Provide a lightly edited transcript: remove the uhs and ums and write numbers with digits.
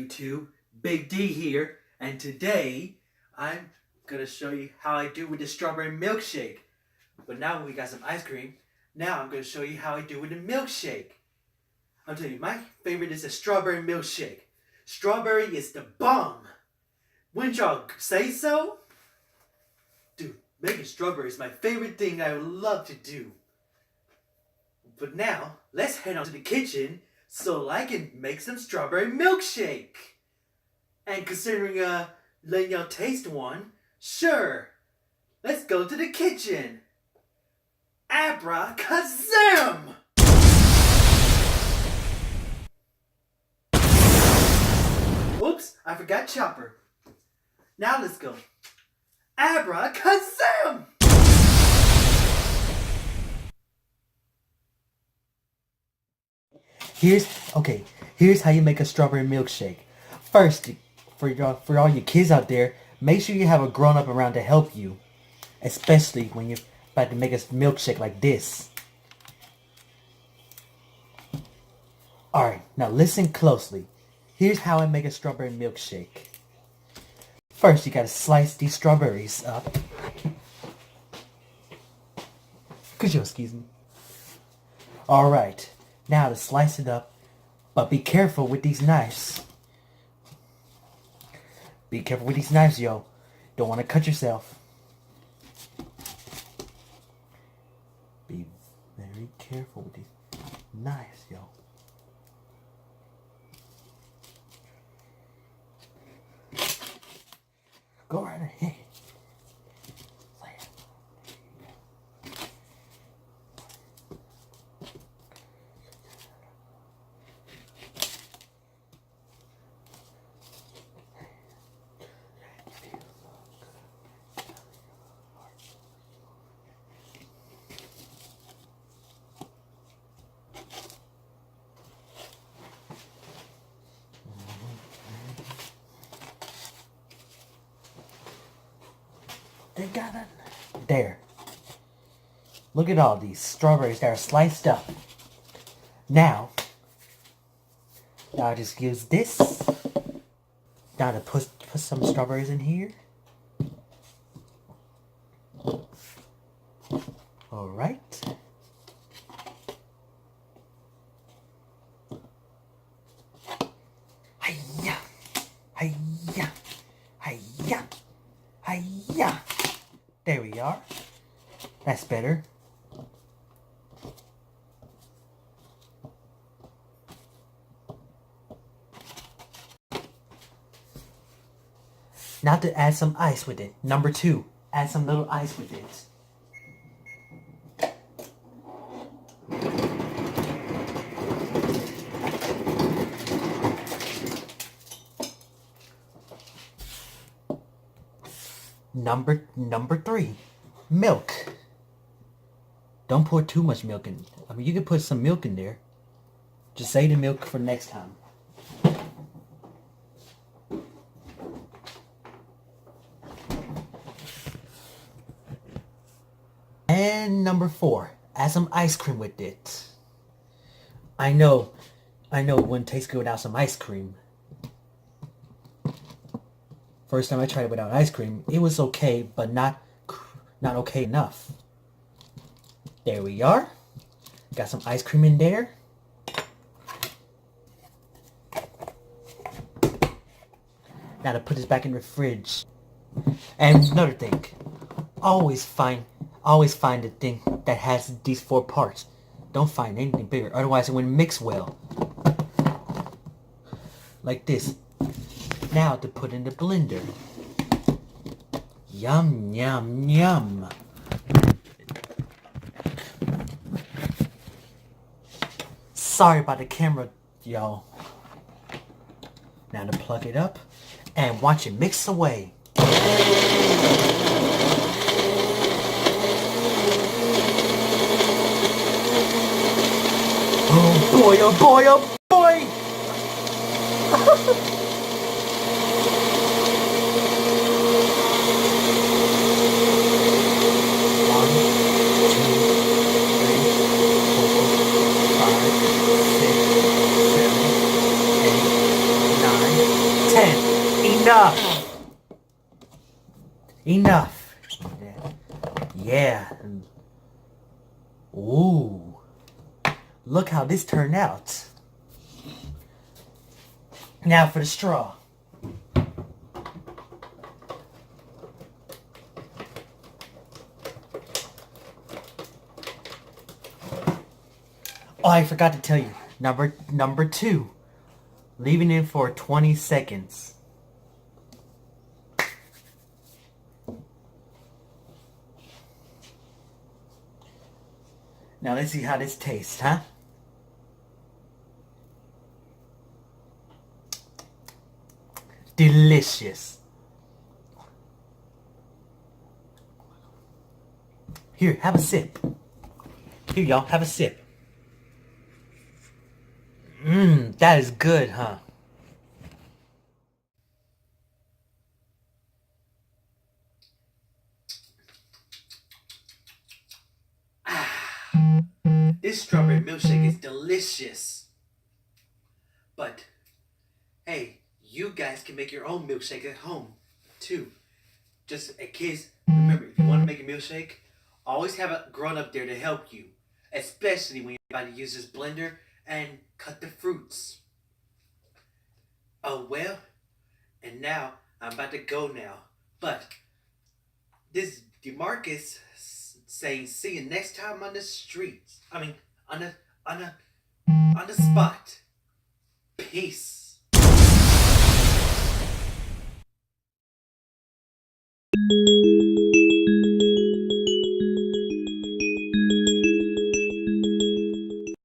YouTube? Big D here, and today I'm gonna show you how I do with the strawberry milkshake. But now we got some ice cream. Now I'm gonna show you how I do with the milkshake. I'll tell you, my favorite is the strawberry milkshake. Strawberry is the bomb. Wouldn't y'all say so? Dude, making strawberry is my favorite thing I would love to do. But now, let's head on to the kitchen so I can make some strawberry milkshake. And considering letting y'all taste one, sure, let's go to the kitchen. Abracazam! Oops, I forgot chopper. Now let's go. Abracazam! Here's how you make a strawberry milkshake. First, for all you kids out there, make sure you have a grown-up around to help you, especially when you're about to make a milkshake like this. Alright, now listen closely. Here's how I make a strawberry milkshake. First, you gotta slice these strawberries up. Could you excuse me? Alright, now to slice it up, but be careful with these knives. Be careful with these knives, yo. Don't want to cut yourself. Be very careful with these knives, yo. Go right ahead. They got it. There. Look at all these strawberries that are sliced up. Now I just use this. Now to put some strawberries in here. Alright. Hiya! Hiya! Hiya! Hiya! There we are. That's better. Now to add some ice with it. Number 2, add some little ice with it. Number 3, milk. Don't pour too much milk in. I mean, you can put some milk in there. Just save the milk for next time. And number 4, add some ice cream with it. I know it wouldn't taste good without some ice cream. First time I tried it without ice cream, it was okay, but not okay enough. There we are. Got some ice cream in there. Now to put this back in the fridge. And another thing, always find the thing that has these 4 parts. Don't find anything bigger, otherwise it wouldn't mix well. Like this. Now to put in the blender. Yum, yum, yum. Sorry about the camera, y'all. Now to plug it up and watch it mix away. Oh boy, oh boy, oh boy! Five, six, seven, 8, 9, Yeah. Ooh. Look how this turned out. Now for the straw. Oh, I forgot to tell you. Number 2. Leaving it for 20 seconds. Now let's see how this tastes, huh? Delicious. Here, have a sip. Here, y'all, have a sip. That is good, huh? This strawberry milkshake is delicious. But, hey, you guys can make your own milkshake at home, too. Just in case, remember, if you want to make a milkshake, always have a grown-up there to help you. Especially when you're about to use this blender and cut the fruits. Oh, well, and now, I'm about to go now. But, this DeMarcus saying see you next time on the streets. I mean, on the spot. Peace.